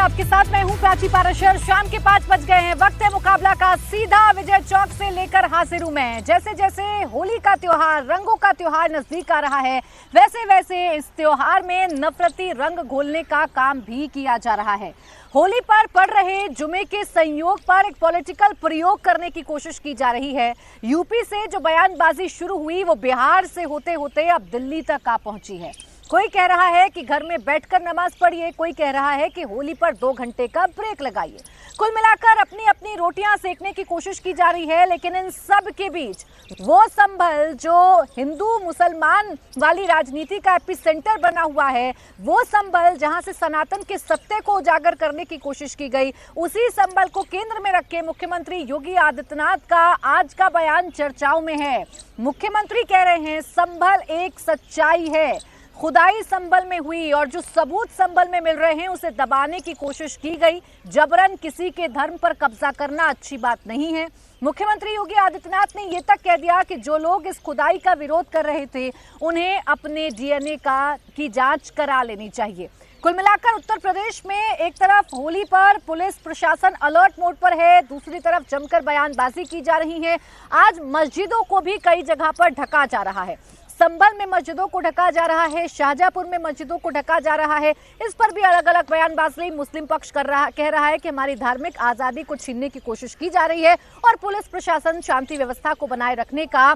आपके साथ मैं हूं प्राची पाराशर। शाम के 5 बज गए हैं। वक्त है मुकाबला का। सीधा विजय चौक से लेकर हाजिर हूं मैं। जैसे जैसे होली का त्योहार, रंगों का त्योहार नजदीक आ रहा है, वैसे वैसे इस त्योहार में नफरती रंग घोलने का काम भी किया जा रहा है। होली पर पड़ रहे जुमे के संयोग पर एक पॉलिटिकल प्रयोग करने की कोशिश की जा रही है। यूपी से जो बयानबाजी शुरू हुई वो बिहार से होते होते अब दिल्ली तक आ पहुंची है। कोई कह रहा है कि घर में बैठकर नमाज पढ़िए, कोई कह रहा है कि होली पर 2 घंटे का ब्रेक लगाइए। कुल मिलाकर अपनी अपनी रोटियां सेकने की कोशिश की जा रही है, लेकिन इन सब के बीच वो संभल जो हिंदू मुसलमान वाली राजनीति का एपिसेंटर बना हुआ है, वो संभल जहां से सनातन के सत्य को उजागर करने की कोशिश की गई, उसी संभल को केंद्र में रख के मुख्यमंत्री योगी आदित्यनाथ का आज का बयान चर्चाओं में है। मुख्यमंत्री कह रहे हैं संभल एक सच्चाई है, खुदाई संभल में हुई और जो सबूत संभल में मिल रहे हैं उसे दबाने की कोशिश की गई। जबरन किसी के धर्म पर कब्जा करना अच्छी बात नहीं है। मुख्यमंत्री योगी आदित्यनाथ ने यह तक कह दिया कि जो लोग इस खुदाई का विरोध कर रहे थे उन्हें अपने डीएनए की जांच करा लेनी चाहिए। कुल मिलाकर उत्तर प्रदेश में एक तरफ होली पर पुलिस प्रशासन अलर्ट मोड पर है, दूसरी तरफ जमकर बयानबाजी की जा रही है। आज मस्जिदों को भी कई जगह पर ढका जा रहा है। संभल में मस्जिदों को ढका जा रहा है, शाहजहांपुर में मस्जिदों को ढका जा रहा है। इस पर भी अलग अलग बयानबाजी मुस्लिम पक्ष कह रहा है कि हमारी धार्मिक आजादी को छीनने की कोशिश की जा रही है और पुलिस प्रशासन शांति व्यवस्था को बनाए रखने का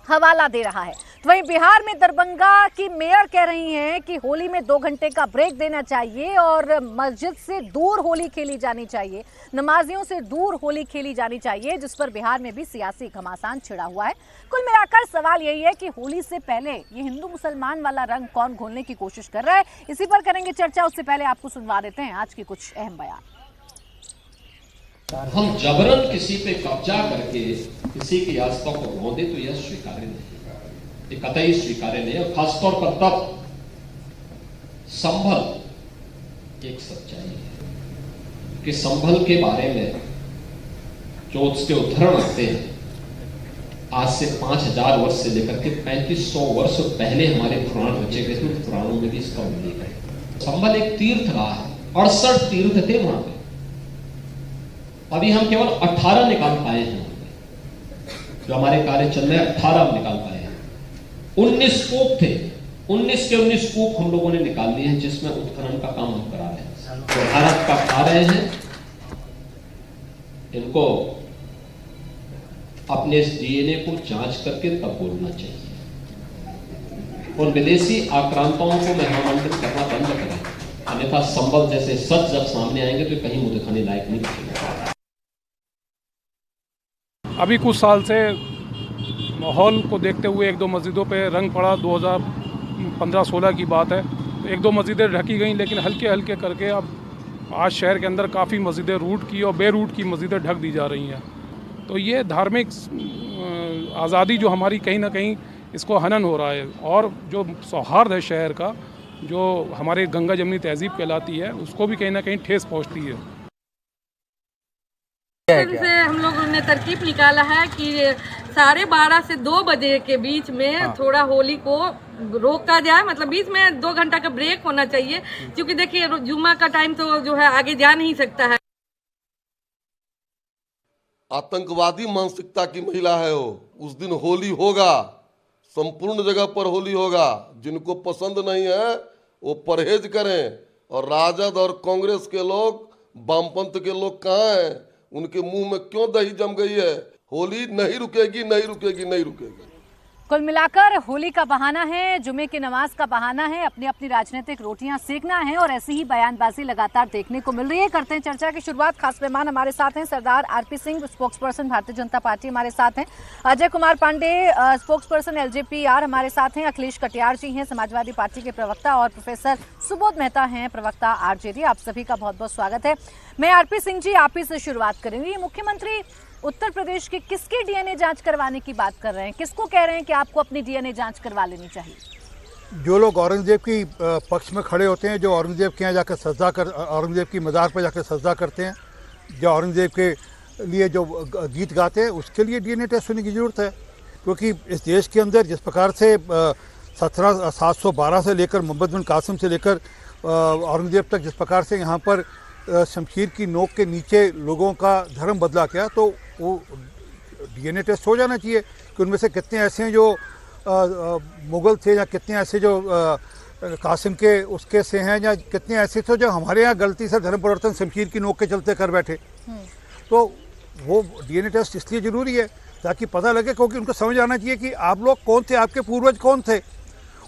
हवाला दे रहा है। तो वहीं बिहार में दरभंगा की मेयर कह रही हैं कि होली में 2 घंटे का ब्रेक देना चाहिए और मस्जिद से दूर होली खेली जानी चाहिए, नमाजियों से दूर होली खेली जानी चाहिए, जिस पर बिहार में भी सियासी घमासान छिड़ा हुआ है। कुल मिलाकर सवाल यही है कि होली से पहले ये हिंदू मुसलमान वाला रंग कौन घोलने की कोशिश कर रहा है, इसी पर करेंगे चर्चा। उससे पहले आपको सुनवा देते हैं आज के कुछ अहम बयान। हम जबरन किसी पे कब्जा करके किसी की आस्था को रोंदे तो यह स्वीकार्य नहीं, ये कतई स्वीकार्य नहीं। और खासतौर पर तब संभल एक सच्चाई है कि संभल के बारे में जो उसके उदाहरण आते हैं आज से 5000 वर्ष से लेकर के 3500 वर्ष पहले हमारे पुराण रचे गए थे, पुराणों में भी इसका उल्लेख है। संभल एक तीर्थ रहा है, 68 तीर्थ थे वहां पे। अभी हम केवल 18 निकाल पाए हैं, जो हमारे कार्य चल रहे हैं 18 हम निकाल पाए हैं। 19 कूप थे, 19 के 19 कूप हम लोगों ने निकाल लिए हैं, जिसमें उत्खनन का काम हम करा रहे हैं, तो भारत का खा रहे हैं। इनको अपने इस डीएनए को जांच करके तब बोलना चाहिए और विदेशी आक्रांताओं को महामंत्रित करना बंद करें, अन्यथा संभल जैसे सच जब सामने आएंगे तो कहीं मुंह दिखाने लायक नहीं बचेगा। अभी कुछ साल से माहौल को देखते हुए 1-2 मस्जिदों पे रंग पड़ा। 2015-16 की बात है। 1-2 मस्जिदें ढकी गईं, लेकिन हल्के हल्के करके अब आज शहर के अंदर काफ़ी मस्जिदें रूट की और बेरूट की मस्जिदें ढक दी जा रही हैं। तो ये धार्मिक आज़ादी जो हमारी कहीं ना कहीं इसको हनन हो रहा है और जो सौहार्द है शहर का, जो हमारे गंगा जमनी तहजीब कहलाती है, उसको भी कहीं ना कहीं ठेस पहुंचती है। से हम लोगों ने तरकीब निकाला है कि 12:30 से 2 बजे के बीच में थोड़ा होली को रोका जाए, मतलब बीच में 2 घंटा का ब्रेक होना चाहिए, क्योंकि देखिए जुम्मा का टाइम तो जो है आगे जा नहीं सकता है। आतंकवादी मानसिकता की महिला है वो। उस दिन होली होगा, संपूर्ण जगह पर होली होगा। जिनको पसंद नहीं है वो परहेज करें। और राजद और कांग्रेस के लोग, वामपंथ के लोग कहाँ हैं? उनके मुंह में क्यों दही जम गई है? होली नहीं रुकेगी, नहीं रुकेगी, नहीं रुकेगी। कुल मिलाकर होली का बहाना है, जुमे की नमाज का बहाना है, अपनी अपनी राजनीतिक रोटियां सेकना है और ऐसी ही बयानबाजी लगातार देखने को मिल रही है। करते हैं चर्चा की शुरुआत। खास मेहमान हमारे साथ हैं सरदार RP Singh, spokesperson Bharatiya Janata party हमारे साथ हैं, अजय कुमार पांडे स्पोक्सपर्सन एलजेपीआर हमारे साथ हैं, अखिलेश कटियार जी हैं समाजवादी पार्टी के प्रवक्ता और प्रोफेसर सुबोध मेहता हैं प्रवक्ता आरजेडी। आप सभी का बहुत बहुत स्वागत है। मैं आरपी सिंह जी आप ही से शुरुआत करेंगे। मुख्यमंत्री उत्तर प्रदेश की किसकी डीएनए जांच करवाने की बात कर रहे हैं? किसको कह रहे हैं कि आपको अपनी डीएनए जांच करवा लेनी चाहिए? जो लोग औरंगजेब की पक्ष में खड़े होते हैं, जो औरंगजेब के यहाँ जाकर सजदा कर, औरंगजेब की मज़ार पर जाकर सजदा करते हैं, जो औरंगजेब के लिए जो गीत गाते हैं, उसके लिए डीएनए टेस्ट होने की ज़रूरत है। क्योंकि इस देश के अंदर जिस प्रकार से 1712 से लेकर मोहम्मद बिन कासिम से लेकर औरंगजेब तक जिस प्रकार से यहाँ पर शमशीर की नोक के नीचे लोगों का धर्म बदला क्या, तो वो डीएनए टेस्ट हो जाना चाहिए कि उनमें से कितने ऐसे हैं जो मुगल थे, या कितने ऐसे जो कासिम के उसके से हैं, या कितने ऐसे थे जो हमारे यहाँ गलती से धर्म परिवर्तन शमशीर की नोक के चलते कर बैठे। तो वो डीएनए टेस्ट इसलिए ज़रूरी है ताकि पता लगे, क्योंकि उनको समझ आना चाहिए कि आप लोग कौन थे, आपके पूर्वज कौन थे।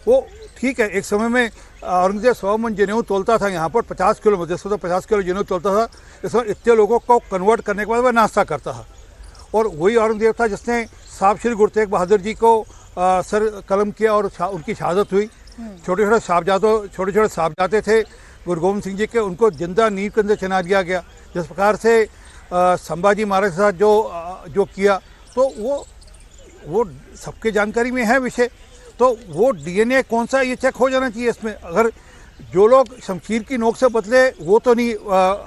वो ठीक है, एक समय में औरंगजेब 100 मन जनेऊ तोलता था यहाँ पर 50 किलो, जैसे तो 50 किलो जनेऊ तोलता था, इस समय इतने लोगों को कन्वर्ट करने के बाद वह नाश्ता करता था। और वही औरंगजेब था जिसने साहब श्री गुरु तेग बहादुर जी को सर कलम किया और उनकी शहादत हुई। छोटे छोटे साहबजादे थे गुरु गोविंद सिंह जी के, उनको जिंदा नींव के अंदर चना दिया गया। जिस प्रकार से संभाजी महाराज के साथ जो किया, तो वो सबके जानकारी में है विषय। तो वो डीएनए कौन सा, ये चेक हो जाना चाहिए इसमें। अगर जो लोग शमशीर की नोक से बदले, वो तो नहीं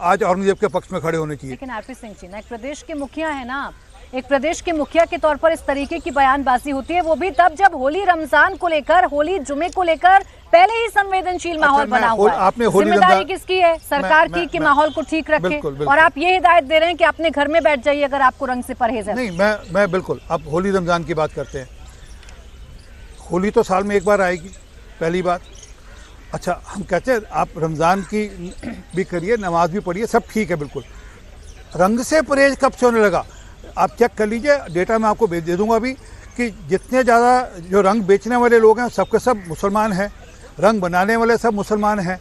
आज औरंगजेब के पक्ष में खड़े होने चाहिए। लेकिन आरपी सिंह जी, एक प्रदेश के मुखिया है ना आप, एक प्रदेश के मुखिया के तौर पर इस तरीके की बयानबाजी होती है, वो भी तब जब होली रमजान को लेकर, होली जुमे को लेकर पहले ही संवेदनशील माहौल बना हुआ है। जिम्मेदारी किसकी है? सरकार की, कि माहौल को ठीक रखे। और आप ये हिदायत दे रहे हैं कि अपने घर में बैठ जाइए अगर आपको रंग से परहेज है। नहीं, मैं बिल्कुल, अब होली रमजान की बात करते हैं। होली तो साल में एक बार आएगी, पहली बात। अच्छा, हम कहते हैं आप रमज़ान की भी करिए, नमाज भी पढ़िए, सब ठीक है बिल्कुल। रंग से परहेज कब से होने लगा? आप चेक कर लीजिए, डेटा मैं आपको दे दूंगा अभी, कि जितने ज़्यादा जो रंग बेचने वाले लोग हैं सबके सब मुसलमान हैं, रंग बनाने वाले सब मुसलमान हैं।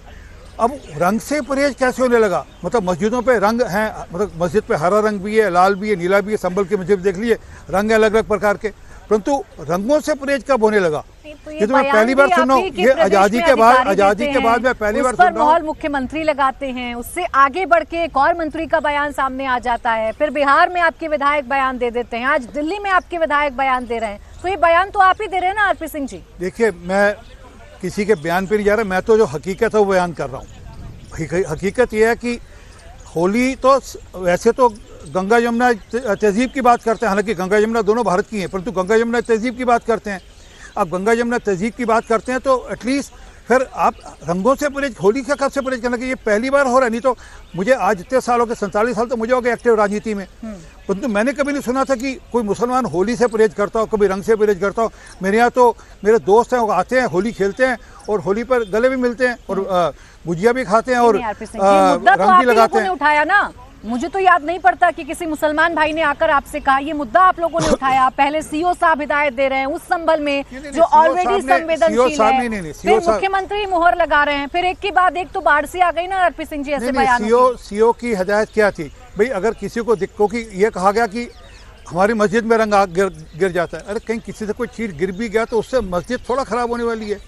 अब रंग से परहेज कैसे होने लगा? मतलब मस्जिदों पे रंग हैं, मतलब मस्जिद पे हरा रंग भी है, लाल भी है, नीला भी है। संभल की मस्जिद देख लीजिए, रंग है अलग अलग प्रकार के, परंतु रंगों से परहेज कब होने लगा? ये तो मैं पहली बार सुन रहा हूँ। ये आज़ादी के बाद मैं पहली बार सुन रहा हूँ। माहौल मुख्यमंत्री लगाते हैं, उससे आगे बढ़ के एक और मंत्री का बयान सामने आ जाता है, फिर बिहार में आपके विधायक बयान दे देते हैं, आज दिल्ली में आपके विधायक बयान दे रहे हैं। तो ये बयान तो आप ही दे रहे हैं ना आरपी सिंह जी? देखिए, मैं किसी के बयान पे नहीं जा रहा, मैं तो जो हकीकत है वो बयान कर रहा हूँ। हकीकत ये है कि होली तो वैसे तो गंगा यमुना तहजीब की बात करते हैं, हालांकि गंगा यमुना दोनों भारत की हैं, परंतु गंगा यमुना तहजीब की बात करते हैं। अब गंगा यमुना तहजीब की बात करते हैं तो एटलीस्ट फिर आप रंगों से परहेज, होली का कब से परहेज करना? ये पहली बार हो रहा है। नहीं तो मुझे आज इतने साल हो गए, 47 साल तो मुझे हो गए एक्टिव राजनीति में, परंतु मैंने कभी नहीं सुना था कि कोई मुसलमान होली से परहेज करता हो, कभी रंग से परहेज करता हो। मेरे यहाँ तो मेरे दोस्त हैं, वो आते हैं, होली खेलते हैं और होली पर गले भी मिलते हैं और गुजिया भी खाते हैं और रंग भी लगाते हैं। उठाया ना, मुझे तो याद नहीं पड़ता कि किसी मुसलमान भाई ने आकर आपसे कहा। ये मुद्दा आप लोगों ने उठाया, पहले सीओ साहब हिदायत दे रहे हैं उस संभल में जो ऑलरेडी संवेदनशील है, फिर मुख्यमंत्री मुहर लगा रहे हैं, फिर एक के बाद एक तो बाढ़ सी आ गई ना आरपी सिंह जी, ऐसे बयान। सीओ की हिदायत क्या थी भाई? अगर किसी को क्योंकि ये कहा गया कि हमारी मस्जिद में रंग गिर जाता है, अरे कहीं किसी से कोई चीज गिर भी गया तो उससे मस्जिद थोड़ा खराब होने वाली है।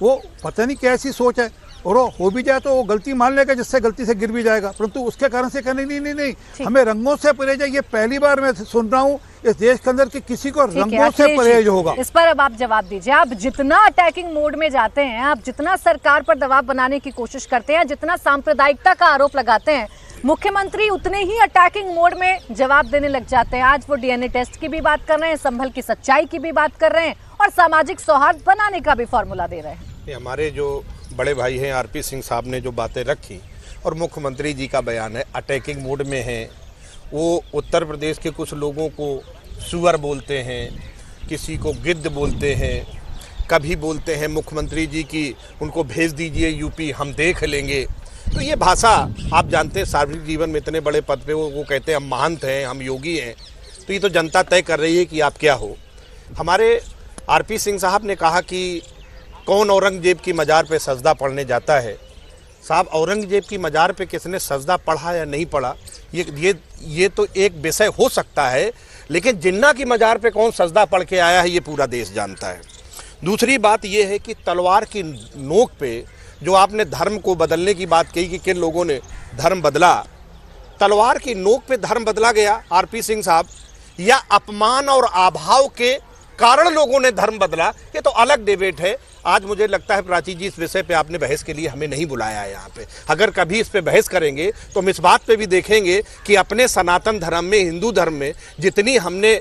वो पता नहीं कैसी सोच है, और हो भी जाए तो वो गलती मान लेगा जिससे गलती से गिर भी जाएगा, परंतु उसके कारण से कहने नहीं हमें रंगों से परहेज है। ये पहली बार मैं सुन रहा हूँ इस देश के अंदर कि किसी को रंगों से परहेज होगा। इस पर अब आप जवाब दीजिए। आप जितना अटैकिंग मोड में जाते हैं, आप जितना सरकार पर दबाव बनाने की कोशिश करते हैं, जितना सांप्रदायिकता का आरोप लगाते हैं, मुख्यमंत्री उतने ही अटैकिंग मोड में जवाब देने लग जाते हैं। आज वो डीएनए टेस्ट की भी बात कर रहे हैं, संभल की सच्चाई की भी बात कर रहे हैं और सामाजिक सौहार्द बनाने का भी फॉर्मूला दे रहे हैं। हमारे जो बड़े भाई हैं आरपी सिंह साहब ने जो बातें रखी और मुख्यमंत्री जी का बयान है, अटैकिंग मोड में है। वो उत्तर प्रदेश के कुछ लोगों को सुअर बोलते हैं, किसी को गिद्ध बोलते हैं, कभी बोलते हैं मुख्यमंत्री जी की उनको भेज दीजिए यूपी, हम देख लेंगे। तो ये भाषा आप जानते हैं, सार्वजनिक जीवन में इतने बड़े पद पे वो कहते हैं हम महंत हैं, हम योगी हैं। तो ये तो जनता तय कर रही है कि आप क्या हो। हमारे आरपी सिंह साहब ने कहा कि कौन औरंगजेब की मज़ार पे सजदा पढ़ने जाता है। साहब, औरंगजेब की मज़ार पे किसने सजदा पढ़ा या नहीं पढ़ा, ये तो एक विषय हो सकता है, लेकिन जिन्ना की मज़ार पे कौन सजदा पढ़ के आया है ये पूरा देश जानता है। दूसरी बात ये है कि तलवार की नोक पे जो आपने धर्म को बदलने की बात कही कि किन लोगों ने धर्म बदला, तलवार की नोक पे धर्म बदला गया आरपी सिंह साहब, या अपमान और अभाव के कारण लोगों ने धर्म बदला, ये तो अलग डिबेट है। आज मुझे लगता है प्राची जी इस विषय पे आपने बहस के लिए हमें नहीं बुलाया है यहाँ पे। अगर कभी इस पे बहस करेंगे तो हम इस बात पे भी देखेंगे कि अपने सनातन धर्म में, हिंदू धर्म में जितनी हमने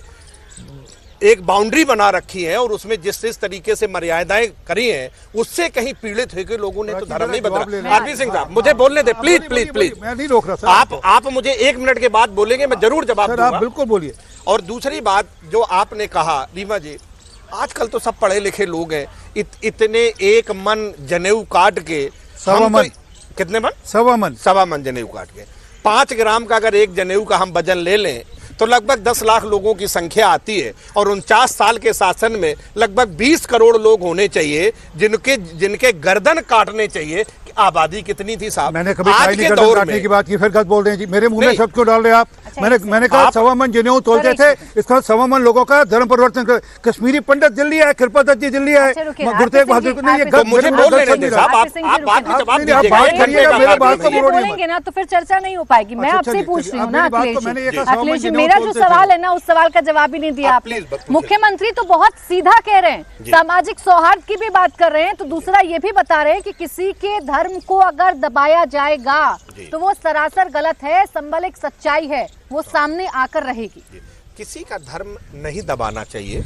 एक बाउंड्री बना रखी है और उसमें जिस तरीके से मर्यादाएं करी हैं उससे कहीं पीड़ित हुए लोगों ने तो धर्म नहीं बदला। आरपी सिंह साहब मुझे बोलने दे, प्लीज प्लीज प्लीज। मैं नहीं रोक रहा सर। आप मुझे 1 मिनट के बाद बोलेंगे, मैं जरूर जवाब सर, दूंगा। आप बिल्कुल बोलिए। और दूसरी बात जो आपने कहा रीमा जी, आजकल तो सब पढ़े लिखे लोग हैं, इतने एक मन जनेऊ काट के सवा मन, कितने मन? सवा मन जनेऊ काट के 5 ग्राम का अगर एक जनेऊ का हम वजन ले लें तो लगभग 10 लाख लोगों की संख्या आती है। और 49 साल के शासन में लगभग 20 करोड़ लोग होने चाहिए जिनके गर्दन काटने चाहिए। आबादी कितनी थी साहब? मैंने कभी ट्राई नहीं गर्दन काटने की बात की, फिर गलत बोल रहे हैं जी। मेरे मुंह में सब क्यों डाल रहे हैं आप? मैंने कहा सवा मन जनेऊ तोलते थे, इसका सवा मन लोगों का धर्म परिवर्तन कर। कश्मीरी पंडित दिल्ली आए, कृपा दत्त जी दिल्ली आए, गुरुतेग बहादुर नहीं, ये मुझे बोलने दीजिए साहब, आप बात में जवाब दीजिए। बात करिएगा, मेरे बात को बोलेंगे ना तो फिर चर्चा नहीं हो पाएगी। मैं आपसे पूछ रही हूँ ना अखिलेश जी, मेरा जो सवाल है ना उस सवाल का जवाब ही नहीं दिया आपने। मुख्यमंत्री तो बहुत सीधा कह रहे हैं, सामाजिक सौहार्द की भी बात कर रहे हैं, तो दूसरा ये भी बता रहे हैं कि किसी के धर्म को अगर दबाया जाएगा तो वो सरासर गलत है, संबल एक सच्चाई है, वो सामने आकर रहेगी। किसी का धर्म नहीं दबाना चाहिए।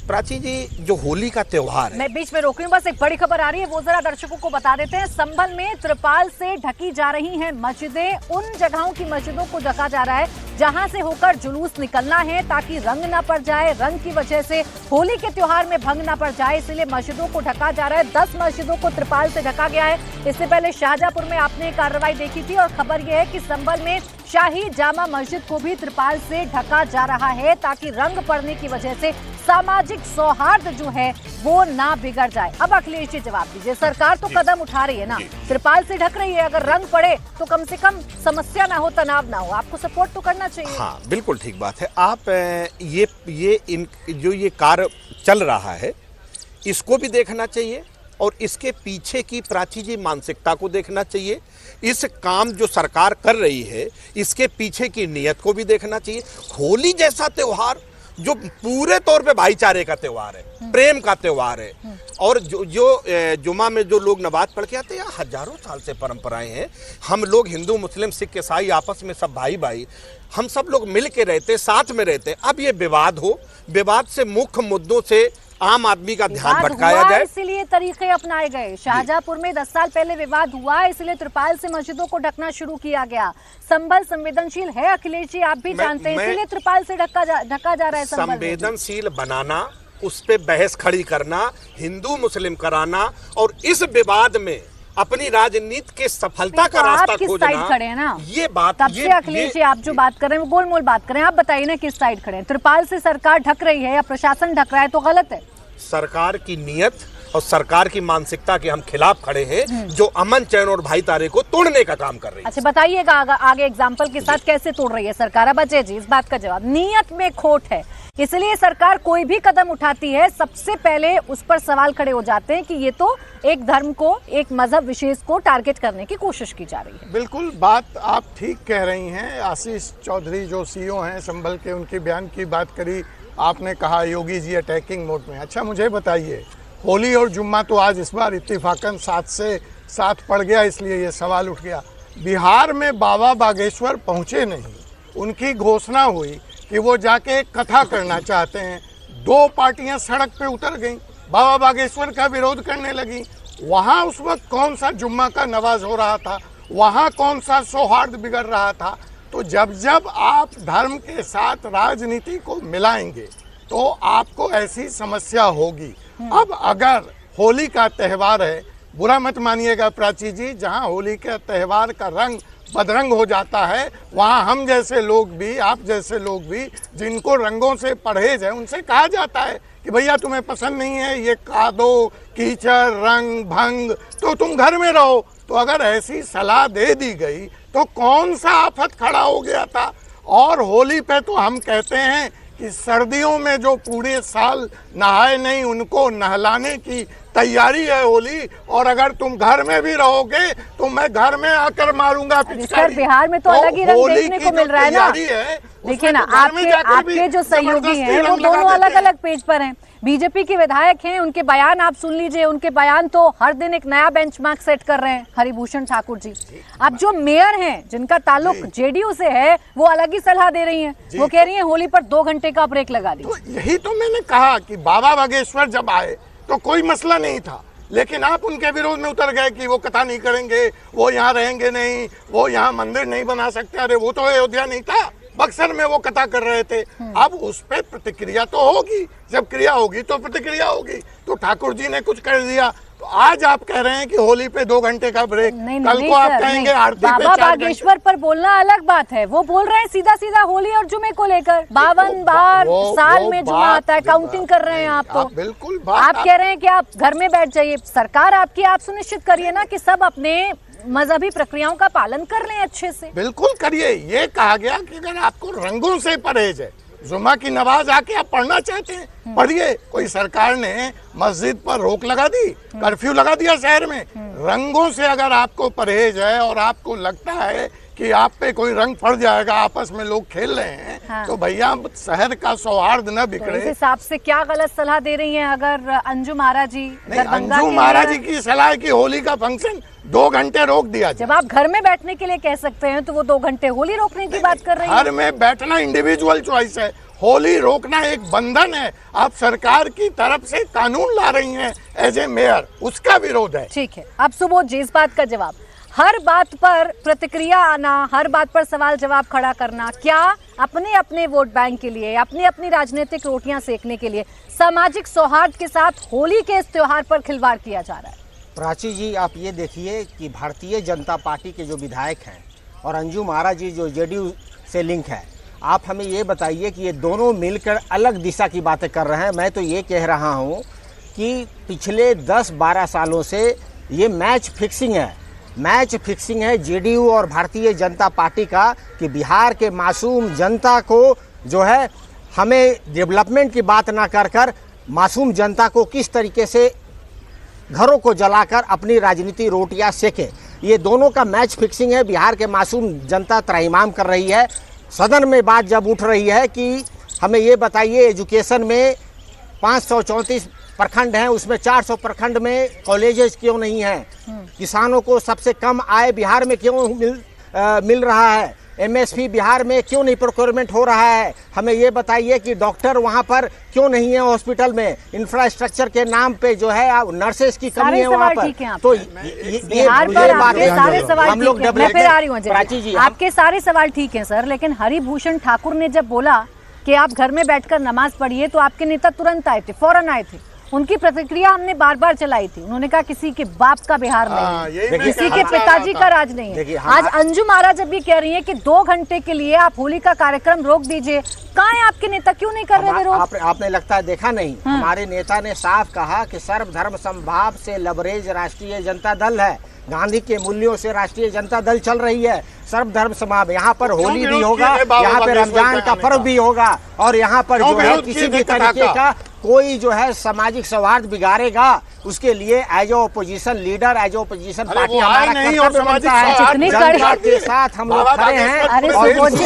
प्राची जी, जो होली का त्योहार है, मैं बीच में रोक रही हूँ, बस एक बड़ी खबर आ रही है वो जरा दर्शकों को बता देते हैं। संभल में त्रिपाल से ढकी जा रही हैं मस्जिदें। उन जगहों की मस्जिदों को ढका जा रहा है जहां से होकर जुलूस निकलना है, ताकि रंग ना पड़ जाए, रंग की वजह से होली के त्योहार में भंग ना पड़ जाए, इसलिए मस्जिदों को ढका जा रहा है। 10 मस्जिदों को त्रिपाल से ढका गया है। इससे पहले शाहजहांपुर में आपने कार्रवाई देखी थी और खबर यह है कि संभल में शाही जामा मस्जिद को भी त्रिपाल से ढका जा रहा है, ताकि रंग पड़ने की वजह से सामाजिक सौहार्द जो है वो ना बिगड़ जाए। अब अखिलेश जी जवाब दीजिए, सरकार तो कदम उठा रही है ना, त्रिपाल से ढक रही है, अगर रंग पड़े तो कम से कम समस्या ना हो, तनाव ना हो, आपको सपोर्ट तो करना चाहिए। हाँ बिल्कुल ठीक बात है। आप ये कार्य चल रहा है इसको भी देखना चाहिए और इसके पीछे की प्राची जी मानसिकता को देखना चाहिए। इस काम जो सरकार कर रही है इसके पीछे की नीयत को भी देखना चाहिए। होली जैसा त्योहार जो पूरे तौर पे भाईचारे का त्योहार है, प्रेम का त्योहार है, और जो जुमा में जो लोग नमाज पढ़ के आते हैं, हजारों साल से परंपराएं हैं। हम लोग हिंदू मुस्लिम सिख ईसाई आपस में सब भाई भाई, हम सब लोग मिल के रहते, साथ में रहते। अब ये विवाद हो, विवाद से मुख्य मुद्दों से आम आदमी का ध्यान भटकाया जाए, इसलिए तरीके अपनाए गए। शाहजहांपुर में 10 साल पहले विवाद हुआ, इसलिए त्रिपाल से मस्जिदों को ढकना शुरू किया गया। संभल संवेदनशील है अखिलेश जी, आप भी जानते हैं, इसलिए त्रिपाल से ढका जा रहा है। संवेदनशील बनाना, उस पे बहस खड़ी करना, हिंदू मुस्लिम कराना और इस विवाद में अपनी राजनीति के सफलता का रास्ता खोजना, खड़े हैं ना ये बात। तब से अखिलेश जी आप जो बात कर रहे हैं वो गोलमोल बात कर रहे हैं, आप बताइए ना किस साइड खड़े हैं? त्रिपाल से सरकार ढक रही है या प्रशासन ढक रहा है तो गलत है? सरकार की नीयत और सरकार की मानसिकता के हम खिलाफ खड़े हैं, जो अमन चैन और भाईचारे को तोड़ने का काम कर रही है। अच्छा बताइएगा आगे एग्जाम्पल के साथ कैसे तोड़ रही है सरकार? अब अजय जी इस बात का जवाब, नीयत में खोट है, इसलिए सरकार कोई भी कदम उठाती है सबसे पहले उस पर सवाल खड़े हो जाते हैं कि ये तो एक धर्म को, एक मजहब विशेष को टारगेट करने की कोशिश की जा रही है। बिल्कुल बात आप ठीक कह रही हैं। आशीष चौधरी जो सीईओ हैं संभल के, उनके बयान की बात करी आपने, कहा योगी जी अटैकिंग मोड में। अच्छा मुझे बताइए, होली और जुम्मा तो आज इस बार इत्तेफाकन 7 से 7 पड़ गया, इसलिए ये सवाल उठ गया। बिहार में बाबा बागेश्वर पहुंचे नहीं, उनकी घोषणा हुई कि वो जाके कथा करना चाहते हैं, 2 पार्टियां सड़क पे उतर गईं, बाबा बागेश्वर का विरोध करने लगी। वहाँ उस वक्त कौन सा जुम्मा का नवाज हो रहा था, वहाँ कौन सा सौहार्द बिगड़ रहा था? तो जब जब आप धर्म के साथ राजनीति को मिलाएंगे तो आपको ऐसी समस्या होगी। अब अगर होली का त्यौहार है, बुरा मत मानिएगा प्राची जी, जहाँ होली के त्यौहार का रंग बदरंग हो जाता है, वहाँ हम जैसे लोग भी, आप जैसे लोग भी, जिनको रंगों से परहेज है, उनसे कहा जाता है कि भैया तुम्हें पसंद नहीं है ये कादो कीचड़ रंग भंग, तो तुम घर में रहो। तो अगर ऐसी सलाह दे दी गई तो कौन सा आफत खड़ा हो गया था? और होली पे तो हम कहते हैं कि सर्दियों में जो पूरे साल नहाए नहीं उनको नहलाने की तैयारी है होली, और अगर तुम घर में भी रहोगे तो मैं घर में आकर मारूंगा पिचकारी। बिहार में तो अलग ही रंग देखने को मिल रहा है ना। देखिए ना, उसमें तो घर में जाकर भी आपके जो सहयोगी जबरदस्ती हैं वो रंग लगा दोनों देते अलग हैं। अलग पेज पर हैं। बीजेपी के विधायक हैं, उनके बयान आप सुन लीजिए, उनके बयान तो हर दिन एक नया बेंचमार्क सेट कर रहे हैं हरिभूषण ठाकुर जी। अब जो मेयर हैं जिनका ताल्लुक जेडीयू से है, वो अलग ही सलाह दे रही हैं। वो कह रही हैं होली पर 2 घंटे का ब्रेक लगा दी। तो यही तो मैंने कहा कि बाबा बागेश्वर जब आए तो कोई मसला नहीं था, लेकिन आप उनके विरोध में उतर गए कि वो कथा नहीं करेंगे, वो यहाँ रहेंगे नहीं, वो यहाँ मंदिर नहीं बना सकते। अरे वो तो अयोध्या नहीं था, बक्सर में वो कथा कर रहे थे। अब उस पर प्रतिक्रिया तो होगी, जब क्रिया होगी तो प्रतिक्रिया होगी। तो ठाकुर जी ने कुछ कर दिया, तो आज आप कह रहे हैं कि होली पे 2 घंटे का ब्रेक, कल को आप कहेंगे आरती पे बाबा 4 घंटे। बागेश्वर पर बोलना अलग बात है। वो बोल रहे हैं सीधा सीधा होली और जुमे को लेकर 52 बार साल में जुमा आता है, काउंटिंग कर रहे हैं आप। तो बिल्कुल आप कह रहे हैं कि आप घर में बैठ जाइए, सरकार आपकी, आप सुनिश्चित करिए ना कि सब अपने मजहबी प्रक्रियाओं का पालन कर लें अच्छे से। बिल्कुल करिए। ये कहा गया कि अगर आपको रंगों से परहेज है, जुमा की नमाज आके आप पढ़ना चाहते हैं पढ़िए। कोई सरकार ने मस्जिद पर रोक लगा दी, कर्फ्यू लगा दिया शहर में। रंगों से अगर आपको परहेज है और आपको लगता है कि आप पे कोई रंग फट जाएगा, आपस में लोग खेल रहे हैं, हाँ। तो भैया शहर का सौहार्द न तो बिगड़े। इस हिसाब से क्या गलत सलाह दे रही हैं अगर अंजू महाराज जी नहीं, दरभंगा अंजू के महाराज मेयर- जी की सलाह है कि होली का फंक्शन 2 घंटे रोक दिया जाए। जब आप घर में बैठने के लिए कह सकते हैं तो वो 2 घंटे होली रोकने की बात कर रही हैं। घर में बैठना इंडिविजुअल चॉइस है, होली रोकना एक बंधन है। आप सरकार की तरफ से कानून ला रही हैं एज ए मेयर, उसका विरोध है। ठीक है, अब सुबोध जी इस बात का जवाब, हर बात पर प्रतिक्रिया आना, हर बात पर सवाल जवाब खड़ा करना, क्या अपने अपने वोट बैंक के लिए, अपनी अपनी राजनीतिक रोटियां सेकने के लिए सामाजिक सौहार्द के साथ होली के इस त्योहार पर खिलवाड़ किया जा रहा है? प्राची जी, आप ये देखिए कि भारतीय जनता पार्टी के जो विधायक हैं और अंजू महाराज जी जो जेडीयू से लिंक है, आप हमें ये बताइए कि ये दोनों मिलकर अलग दिशा की बातें कर रहे हैं। मैं तो ये कह रहा हूँ कि पिछले 10-12 सालों से ये मैच फिक्सिंग है जेडीयू और भारतीय जनता पार्टी का कि बिहार के मासूम जनता को जो है, हमें डेवलपमेंट की बात ना कर मासूम जनता को किस तरीके से घरों को जलाकर अपनी राजनीति रोटियां सेके। ये दोनों का मैच फिक्सिंग है। बिहार के मासूम जनता त्राहिमाम कर रही है। सदन में बात जब उठ रही है कि हमें ये बताइए, एजुकेशन में 534 प्रखंड हैं, उसमें 400 प्रखंड में कॉलेजेस क्यों नहीं हैं? किसानों को सबसे कम आय बिहार में क्यों मिल रहा है? एमएसपी बिहार में क्यों नहीं प्रोक्योरमेंट हो रहा है? हमें ये बताइए कि डॉक्टर वहाँ पर क्यों नहीं है हॉस्पिटल में? इंफ्रास्ट्रक्चर के नाम पे जो है नर्सेस की कमी है वहाँ पर। तो बिहार पर आपके सारे सवाल हम लोग ठीक हैं। मैं फिर आ रही हूँ प्राची जी, आपके सारे सवाल ठीक हैं सर, लेकिन हरिभूषण ठाकुर ने जब बोला कि आप घर में बैठकर नमाज पढ़िए तो आपके नेता तुरंत आए थे, फौरन आए थे। उनकी प्रतिक्रिया हमने बार बार चलाई थी। उन्होंने कहा किसी के बाप का बिहार नहीं है, किसी के पिताजी का राज नहीं है। आज अंजू महाराज जब भी कह रही है कि 2 घंटे के लिए आप होली का कार्यक्रम रोक दीजिए, कहाँ है आपके नेता, क्यों नहीं कर रहे विरोध? आपने लगता है देखा नहीं, हमारे नेता ने साफ कहा कि सर्वधर्म समभाव से लबरेज राष्ट्रीय जनता दल है। गांधी के मूल्यों से राष्ट्रीय जनता दल चल रही है। सर्वधर्म समाज, यहाँ पर होली भी होगा, यहाँ पे रमजान का पर्व भी होगा, और यहाँ पर जो है किसी भी तरीके का कोई जो है सामाजिक सौहार्द बिगाड़ेगा, उसके लिए एज ओ ओपोजिशन लीडर, एज ओ ओपोजिशन पार्टी हमारा कर्तव्य बनता है। जनता के साथ हम लोग खड़े हैं। अरे सुबोध जी,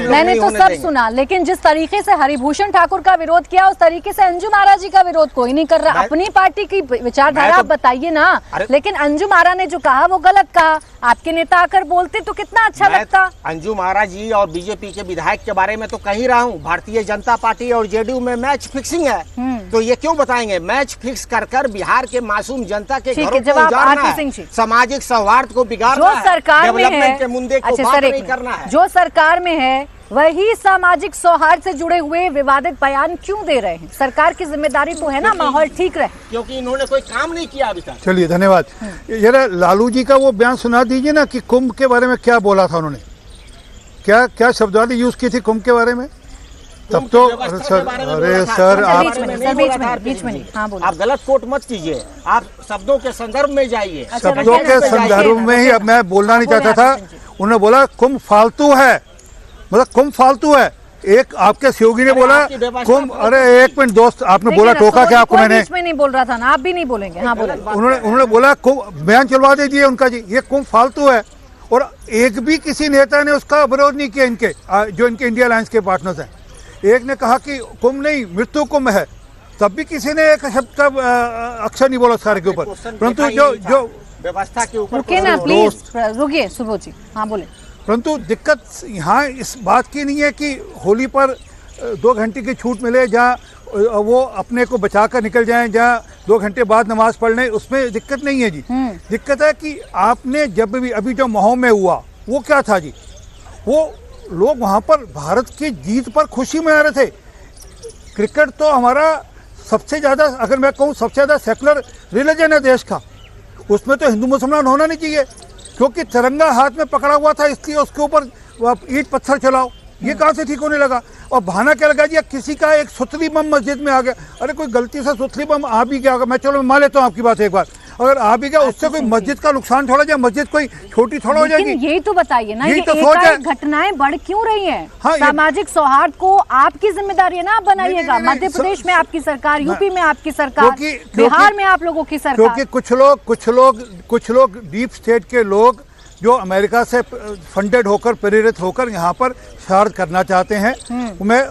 मैंने तो सब सुना, लेकिन जिस तरीके से हरिभूषण ठाकुर का विरोध किया, उस तरीके से अंजू महाराज जी का विरोध कोई नहीं कर रहा। अपनी पार्टी की विचारधारा आप बताइए ना। लेकिन अंजू महाराज ने जो कहा वो गलत कहा। आपके नेता आकर बोलते तो कितना अच्छा लगता। अंजू महाराज जी और बीजेपी के विधायक के बारे में तो कह ही रहा हूँ, भारतीय जनता पार्टी और जेडीयू में मैच फिक्सिंग है। तो ये क्यों बताएंगे? मैच फिक्स कर बिहार के मासूम जनता के घरों को उजाड़ना है, सामाजिक सौहार्द को बिगाड़ना है, डेवलपमेंट के मुद्दे को बात नहीं करना है। जो सरकार में है वही सामाजिक सौहार्द से जुड़े हुए विवादित बयान क्यों दे रहे हैं? सरकार की जिम्मेदारी तो है ना माहौल ठीक रहे, क्योंकि इन्होंने कोई काम नहीं किया अभी तक। चलिए, धन्यवाद। जरा लालू जी का वो बयान सुना दीजिए ना कि कुंभ के बारे में क्या बोला था उन्होंने, क्या शब्दावली यूज की थी कुंभ के बारे में। तब तो सर, अरे सर आप बीच में हाँ बोलो। आप गलत कोट मत कीजिए, आप शब्दों के संदर्भ में जाइए। शब्दों के संदर्भ में ही अब मैं बोलना नहीं चाहता था। उन्होंने बोला कुंभ फालतू है, मतलब कुंभ फालतू है। एक आपके सहयोगी ने बोला कुंभ, अरे एक मिनट दोस्त, आपने बोला टोका क्या आपको? मैंने बीच में नहीं बोल रहा था ना, आप भी नहीं बोलेंगे। हाँ बोलो। उन्होंने बोला बयान चलवा दीजिए उनका जी, ये कुंभ फालतू है। और एक भी किसी नेता ने उसका विरोध नहीं किया। इनके जो इनके इंडिया अलायंस के पार्टनर्स हैं, एक ने कहा कि कुंभ नहीं मृत्यु कुंभ है, तब भी किसी ने एक शब्द का अक्षर नहीं बोला सारे के ऊपर। परंतु जो व्यवस्था के ऊपर रुकिए ना प्लीज, रुकिए सुबोध जी, हाँ बोले। परंतु दिक्कत यहाँ इस बात की नहीं है कि होली पर 2 घंटे की छूट मिले, जहाँ वो अपने को बचा कर निकल जाएं, जहाँ 2 घंटे बाद नमाज पढ़ लें, उसमें दिक्कत नहीं है जी। दिक्कत है कि आपने जब भी अभी जो महों में हुआ वो क्या था जी, वो लोग वहाँ पर भारत की जीत पर खुशी मना रहे थे। क्रिकेट तो हमारा सबसे ज़्यादा, अगर मैं कहूँ सबसे ज़्यादा सेकुलर रिलीजन है देश का, उसमें तो हिंदू मुसलमान होना नहीं चाहिए, क्योंकि तिरंगा हाथ में पकड़ा हुआ था इसलिए उसके ऊपर ईंट पत्थर चलाओ, ये कहाँ से ठीक होने लगा। और बहाना क्या लगा जी, किसी का एक सुतली बम मस्जिद में आ गया, अरे कोई गलती से सुतली बम आ भी गया, मैं चलो मान लेता हूँ आपकी बात एक बार, अगर आ भी गया उससे कोई मस्जिद का नुकसान थोड़ा जाए, मस्जिद कोई छोटी थोड़ा हो जाएगी। यही तो बताइए ना, यही ये तो सोच है। घटनाएं बढ़ क्यों रही हैं? हाँ, सामाजिक सौहार्द को आपकी जिम्मेदारी है ना, आप बनाइएगा। नहीं, मध्य प्रदेश में आपकी सरकार, यूपी में आपकी सरकार, क्योंकि बिहार में आप लोगों की सरकार। क्योंकि कुछ लोग डीप स्टेट के लोग जो अमेरिका से फंडेड होकर प्रेरित होकर यहाँ पर शरारत करना चाहते हैं, मैं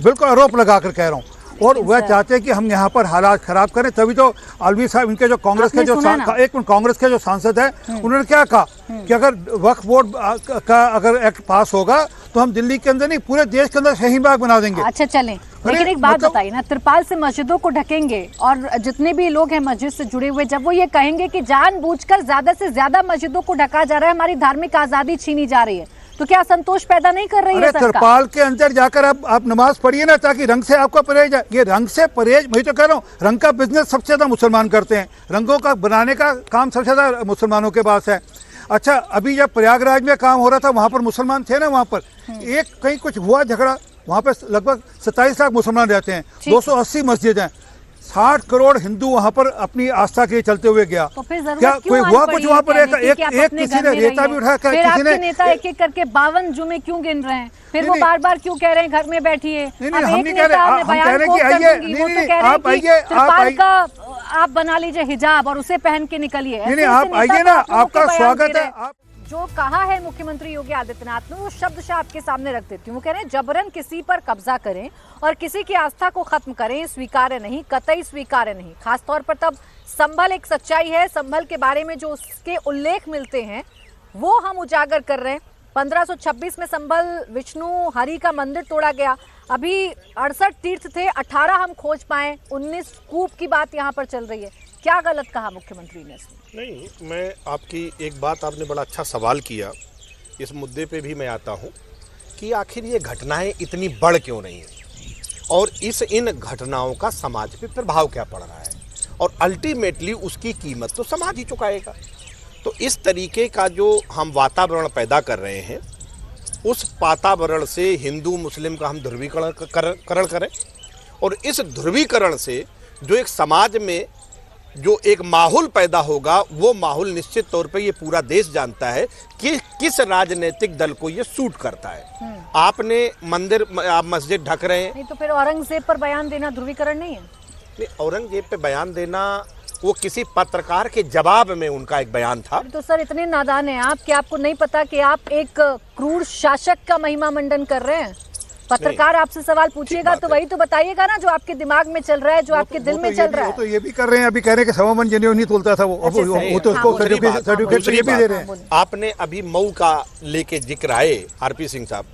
बिल्कुल आरोप लगाकर कह रहा हूँ, और वह चाहते हैं कि हम यहाँ पर हालात खराब करें। तभी तो आलवी साहब, इनके जो कांग्रेस के जो कांग्रेस के जो सांसद हैं, उन्होंने क्या कहा कि अगर वक्फ बोर्ड का अगर एक्ट पास होगा तो हम दिल्ली के अंदर नहीं पूरे देश के अंदर शाहीन बाग बना देंगे। अच्छा चलें, लेकिन एक बात बताइए ना, त्रिपाल से मस्जिदों को ढकेंगे और जितने भी लोग हैं मस्जिद से जुड़े हुए, जब वो ये कहेंगे कि जानबूझकर ज्यादा से ज्यादा मस्जिदों को ढका जा रहा है, हमारी धार्मिक आजादी छीनी जा रही है, तो क्या संतोष पैदा नहीं कर रही है सरकार? त्रिपाल के अंदर जाकर आप नमाज पढ़िए ना, ताकि रंग से आपका परहेज है। ये रंग से परहेज, मैं तो कह रहा हूँ, रंग का बिजनेस सबसे ज्यादा मुसलमान करते हैं, रंगों का बनाने का काम सबसे ज्यादा मुसलमानों के पास है। अच्छा, अभी जब प्रयागराज में काम हो रहा था, वहाँ पर मुसलमान थे ना, वहाँ पर एक कहीं कुछ हुआ झगड़ा, वहाँ पे लगभग 27 लाख मुसलमान रहते हैं, 280 मस्जिद हैं, 60 करोड़ हिंदू वहाँ पर अपनी आस्था के चलते हुए गया। तो फिर क्या कोई हुआ कुछ वहाँ पर? एक किसी ने रेता भी उठा, किसी ने नेता एक एक करके 52 जुमे क्यों गिन रहे हैं? फिर वो बार बार क्यों कह रहे हैं घर में बैठिए? हम नहीं कह रहे, हम कह रहे कि आइए, आप आइए, आप बना लीजिए हिजाब और उसे पहन के निकलिए। नहीं, आप आइए ना, आपका स्वागत है। जो कहा है मुख्यमंत्री योगी आदित्यनाथ ने, वो शब्दशः आपके सामने रख देती हूँ। वो कह रहे हैं जबरन किसी पर कब्जा करें और किसी की आस्था को खत्म करें, स्वीकार्य नहीं, कतई स्वीकार्य नहीं। खासतौर पर तब संभल एक सच्चाई है, संभल के बारे में जो उसके उल्लेख मिलते हैं वो हम उजागर कर रहे हैं। 1526 में संभल विष्णु हरि का मंदिर तोड़ा गया, अभी 68 तीर्थ थे, 18 हम खोज पाए, 19 कूप की बात यहाँ पर चल रही है। क्या गलत कहा मुख्यमंत्री ने इसमें? नहीं, मैं आपकी एक बात, आपने बड़ा अच्छा सवाल किया, इस मुद्दे पे भी मैं आता हूँ कि आखिर ये घटनाएं इतनी बढ़ क्यों रही हैं और इन घटनाओं का समाज पे प्रभाव क्या पड़ रहा है, और अल्टीमेटली उसकी कीमत तो समाज ही चुकाएगा। तो इस तरीके का जो हम वातावरण पैदा कर रहे हैं, उस वातावरण से हिंदू मुस्लिम का हम ध्रुवीकरण करें, और इस ध्रुवीकरण से जो एक समाज में जो एक माहौल पैदा होगा, वो माहौल निश्चित तौर पे ये पूरा देश जानता है कि किस राजनीतिक दल को ये सूट करता है। आपने मंदिर, आप मस्जिद ढक रहे हैं, नहीं तो फिर औरंगजेब पर बयान देना ध्रुवीकरण नहीं है? नहीं, औरंगजेब पे बयान देना वो किसी पत्रकार के जवाब में उनका एक बयान था। तो सर इतने नादान हैं आप कि आपको नहीं पता कि आप एक क्रूर शासक का महिमा मंडन कर रहे हैं? पत्रकार आपसे सवाल पूछिएगा तो वही तो बताइएगा ना जो आपके दिमाग में चल रहा है, जो आपके दिल में चल रहा है। तो ये भी कर रहे हैं, अभी कह रहे हैं कि सवामन जनेऊ नहीं तोलता था वो, अब वो तो उसको सर्टिफिकेट भी दे रहे हैं। आपने अभी मऊ का लेके जिक्र आए आरपी सिंह साहब,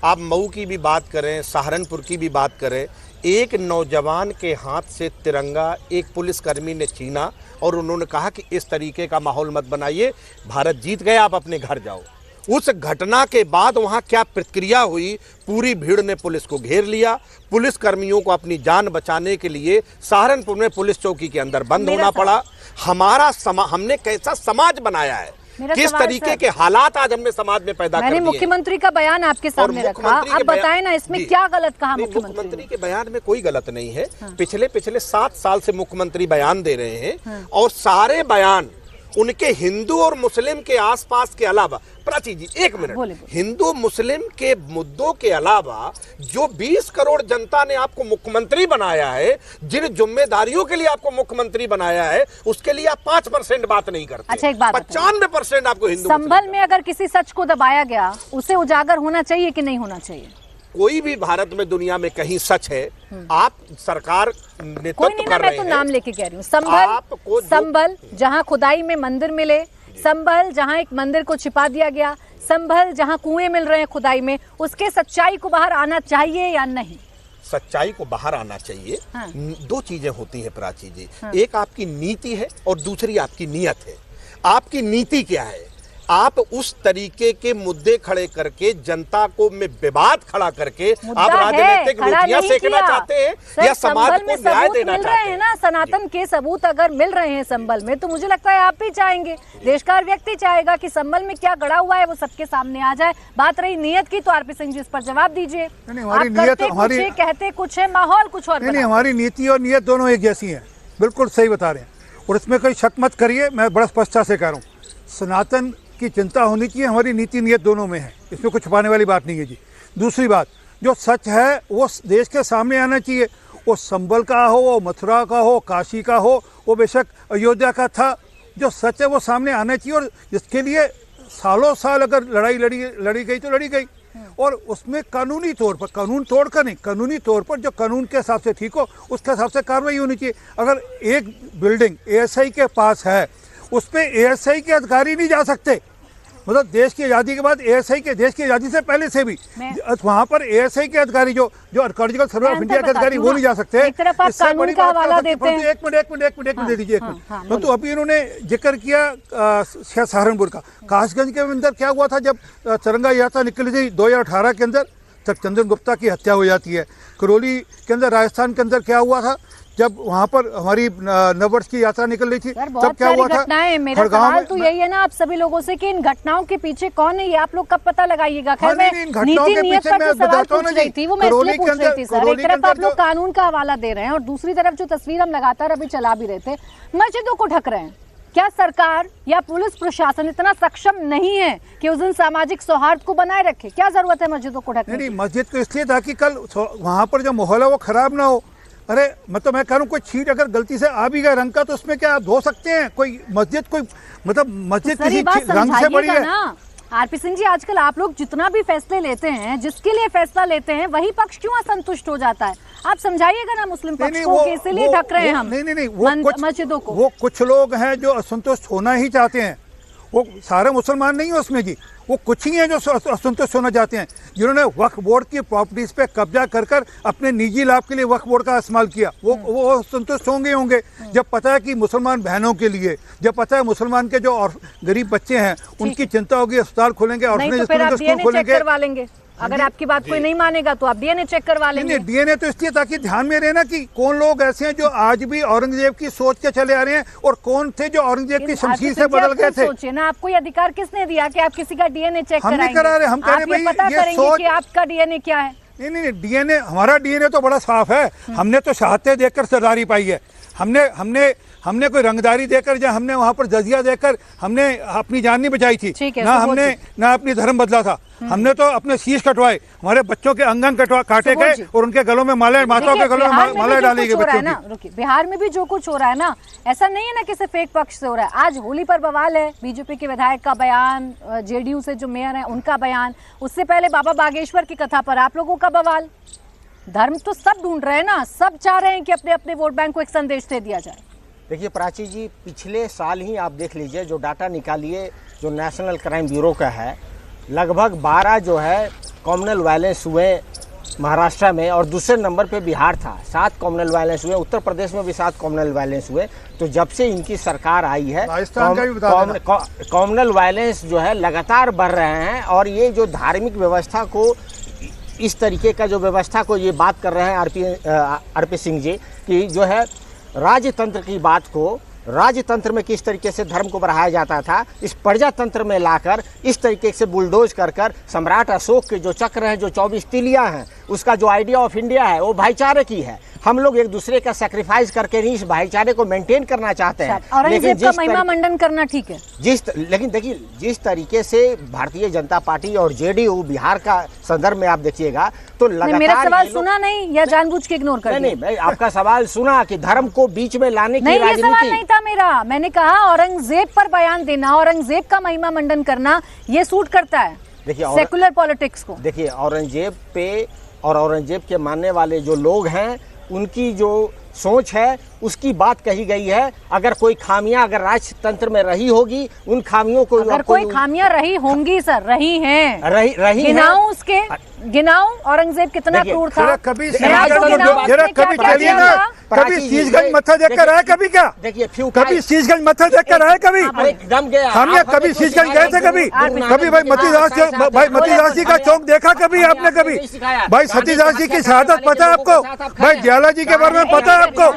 आप मऊ की भी बात करें, सहारनपुर की भी बात करें, एक नौजवान के हाथ से तिरंगा एक पुलिसकर्मी ने छीना और उन्होंने कहा कि इस तरीके का माहौल मत बनाइए, भारत जीत गए, आप अपने घर जाओ। उस घटना के बाद वहां क्या प्रतिक्रिया हुई, पूरी भीड़ ने पुलिस को घेर लिया, पुलिस कर्मियों को अपनी जान बचाने के लिए सहारनपुर में पुलिस चौकी के अंदर बंद होना पड़ा। हमने कैसा समाज बनाया है, किस तरीके के हालात आज हमने समाज में पैदा कर दिए। मैंने मुख्यमंत्री का बयान आपके सामने रखा, आप बताएं ना इसमें क्या गलत कहा मुख्यमंत्री के बयान में कोई गलत नहीं है। पिछले 7 साल से मुख्यमंत्री बयान दे रहे हैं और सारे बयान उनके हिंदू और मुस्लिम के आसपास के अलावा, प्राची जी एक मिनट, बोले। हिंदू मुस्लिम के मुद्दों के अलावा जो 20 करोड़ जनता ने आपको मुख्यमंत्री बनाया है, जिन जिम्मेदारियों के लिए आपको मुख्यमंत्री बनाया है, उसके लिए आप 5% बात नहीं करते। अच्छा, एक बात 95% आपको हिंदू संभल में अगर किसी सच को दबाया गया, उसे उजागर होना चाहिए कि नहीं होना चाहिए? कोई भी भारत में दुनिया में कहीं सच है, आप सरकार नेतृत्व कोई नहीं ना, कर मैं रहे तो हैं। नाम लेके कह रही हूँ। आपको संभल जहाँ खुदाई में मंदिर मिले, संभल जहाँ एक मंदिर को छिपा दिया गया, संभल जहाँ कुएं मिल रहे हैं खुदाई में, उसके सच्चाई को बाहर आना चाहिए या नहीं? सच्चाई को बाहर आना चाहिए। हाँ। दो चीजें होती हैं प्राची जी, एक आपकी नीति है और दूसरी आपकी नीयत है। आपकी नीति क्या है? आप उस तरीके के मुद्दे खड़े करके जनता को में विवाद खड़ा करके आप राजनीतिक रोटियां सेकना चाहते हैं या समाज को न्याय देना चाहते हैं? ना सनातन के सबूत अगर मिल रहे हैं संभल में, तो मुझे लगता है आप भी चाहेंगे, देश का हर व्यक्ति चाहेगा कि संभल में क्या गड़ा हुआ है वो सबके सामने आ जाए। बात रही नियत की, तो आरपी सिंह जी इस पर जवाब दीजिए। हमारी नियत, हमारी कहते कुछ है, माहौल कुछ और। नहीं, हमारी नीति और नियत दोनों एक जैसी है, बिल्कुल सही बता रहे हैं, और इसमें कोई शक मत करिए, मैं बड़ा स्पष्टता से कह रहा हूँ, सनातन की चिंता होनी चाहिए, हमारी नीति नियत दोनों में है, इसमें कुछ छुपाने वाली बात नहीं है जी। दूसरी बात, जो सच है वो देश के सामने आना चाहिए, वो संभल का हो, वो मथुरा का हो, काशी का हो, वो बेशक अयोध्या का था, जो सच है वो सामने आना चाहिए। और इसके लिए सालों साल अगर लड़ाई लड़ी गई तो लड़ी गई, और उसमें कानूनी तौर पर, कानून तोड़कर नहीं, कानूनी तौर पर जो कानून के हिसाब से ठीक हो उसके हिसाब से कार्रवाई होनी चाहिए। अगर एक बिल्डिंग एएसआई के पास है, उस पर एएसआई के अधिकारी नहीं जा सकते, मतलब देश की आज़ादी के बाद एएसआई के, देश की आज़ादी से पहले से भी वहाँ पर एएसआई के अधिकारी जो आर्कियोलॉजिकल सर्वे ऑफ इंडिया के अधिकारी वो नहीं जा सकते। एक तरफ आप कानून का हवाला देते हैं। एक मिनट दे दीजिए, परंतु अभी इन्होंने जिक्र किया सहारनपुर का, कासगंज के अंदर क्या हुआ था जब तिरंगा यात्रा निकली थी 2018 के अंदर, तब चंदन गुप्ता की हत्या हो जाती है। करौली के अंदर, राजस्थान के अंदर क्या हुआ था जब वहाँ पर हमारी नववर्ष की यात्रा निकल रही थी, तब क्या हुआ था? मेरा सवाल तो यही है ना आप सभी लोगों से कि इन घटनाओं के पीछे कौन है, ये आप लोग कब पता लगाइएगा। खैर, मैं नीति नियत पर जो सवाल पूछ रही थी वो मैं इसलिए पूछ रही थी सर, एक तरफ आप लोग कानून का हवाला दे रहे हैं और दूसरी तरफ जो तस्वीर हम लगातार अभी चला भी रहे थे, मस्जिदों को ढक रहे हैं। क्या सरकार या पुलिस प्रशासन इतना सक्षम नहीं है कि उस दिन सामाजिक सौहार्द को बनाए रखे? क्या जरूरत है मस्जिदों को ढकने की? नहीं, मस्जिद को इसलिए ताकि कल वहाँ पर जो माहौल है वो खराब ना हो। अरे मतलब मैं कह रहा हूँ, कोई छींट अगर गलती से आ भी गया रंग का, तो उसमें क्या धो सकते हैं? कोई मस्जिद, कोई मतलब मस्जिद किसी रंग से बड़ी है? आरपी सिंह जी, आजकल आप लोग जितना भी फैसले लेते हैं, जिसके लिए फैसला लेते हैं, वही पक्ष क्यों असंतुष्ट हो जाता है? आप समझाइएगा ना मुस्लिम पक्ष को, इसलिए ढक रहे हैं हम मस्जिदों को। वो कुछ लोग हैं जो असंतुष्ट होना ही चाहते हैं, वो सारे मुसलमान नहीं है उसमें जी, वो कुछ ही हैं जो असंतुष्ट होना चाहते हैं, जिन्होंने वक्फ बोर्ड की प्रॉपर्टीज पे कब्जा कर अपने निजी लाभ के लिए वक्फ बोर्ड का इस्तेमाल किया, वो संतुष्ट होंगे जब पता है कि मुसलमान बहनों के लिए, जब पता है मुसलमान के जो और गरीब बच्चे हैं उनकी चिंता होगी, अस्पताल खोलेंगे और स्कूल खोलेंगे। अगर आपकी बात कोई नहीं मानेगा तो आप डीएनए चेक करवा लेंगे। डीएनए तो इसलिए ताकि ध्यान में रहे ना कि कौन लोग ऐसे हैं जो आज भी औरंगजेब की सोच के चले आ रहे हैं और कौन थे जो औरंगजेब की शमशीर से बदल गए थे। सोचिए ना, आपको ये अधिकार किसने दिया कि आप किसी का डीएनए चेक कराएंगे? हम नहीं करा रहे, हम कह रहे पता करेंगे कि आपका डीएनए क्या है। नहीं, डीएनए, हमारा डीएनए तो बड़ा साफ है। हमने तो शहादतें देखकर सरदारी पाई है, हमने कोई रंगदारी देकर या हमने वहाँ पर जजिया देकर हमने अपनी जान नहीं बचाई थी, ना हमने ना अपनी धर्म बदला था, हमने तो अपने शीश कटवाए, हमारे बच्चों के अंगन काटे गए और उनके गलों में मालाएं, माताओं के गलों में मालाएं डाली गई बच्चों की। बिहार में भी जो कुछ हो रहा है ना, ऐसा नहीं है ना किसी फेक पक्ष से हो रहा है। आज होली पर बवाल है, बीजेपी के विधायक का बयान, जेडीयू से जो मेयर है उनका बयान, उससे पहले बाबा बागेश्वर की कथा पर आप लोगों का बवाल। धर्म तो सब ढूंढ रहे हैं ना, सब चाह रहे हैं कि अपने अपने वोट बैंक को एक संदेश दे दिया जाए। देखिए प्राची जी, पिछले साल ही आप देख लीजिए, जो डाटा निकालिए जो नेशनल क्राइम ब्यूरो का है, लगभग 12 जो है कॉम्युनल वायलेंस हुए महाराष्ट्र में और दूसरे नंबर पे बिहार था, 7 कॉम्युनल वायलेंस हुए, उत्तर प्रदेश में भी 7 कॉम्युनल वायलेंस हुए। तो जब से इनकी सरकार आई है कॉम्युनल वायलेंस जो है लगातार बढ़ रहे हैं और ये जो धार्मिक व्यवस्था को, इस तरीके का जो व्यवस्था को ये बात कर रहे हैं आरपी सिंह जी कि जो है राजतंत्र की बात को, राजतंत्र में किस तरीके से धर्म को बढ़ाया जाता था, इस प्रजातंत्र में लाकर इस तरीके से बुलडोज कर सम्राट अशोक के जो चक्र हैं, जो 24 तिलियां हैं, उसका जो आइडिया ऑफ इंडिया है वो भाईचारे की है। हम लोग एक दूसरे का सेक्रीफाइस करके नहीं इस भाईचारे को मेंटेन करना चाहते हैं। औरंगजेब का महिमा मंडन करना ठीक है, लेकिन देखिए जिस तरीके से भारतीय जनता पार्टी और जेडीयू बिहार का संदर्भ में आप देखिएगा तो लगातार मेरा सवाल सुना नहीं या जानबूझ के इग्नोर कर दिया? नहीं, मैं आपका सवाल सुना कि धर्म को बीच में लाने की राजनीति। ये सवाल नहीं था मेरा, मैंने कहा औरंगजेब पर बयान देना, औरंगजेब का महिमा मंडन करना ये सूट करता है देखिए सेकुलर पॉलिटिक्स को। देखिए औरंगजेब पे और औरंगजेब के मानने वाले जो लोग हैं उनकी जो सोच है उसकी बात कही गई है। अगर कोई खामियां अगर राजतंत्र में रही होगी उन खामियों को अगर कोई खामियां रही होंगी सर, रही हैं, गिनाऊं उसके, गिनाऊं औरंगजेब कितना क्रूर था। कभी चलिए ना, कभी शीशगंज मत्था देखकर आए कभी क्या? देखिए कभी शीशगंज मत्था देखकर आए कभी? दम गया हम कभी शीशगंज गए थे कभी भाई मतीदास जी का चौक देखा कभी आपने? कभी भाई सतीदास जी की शहादत पता है आपको? भाई दयाला जी के बारे में पता है आपको?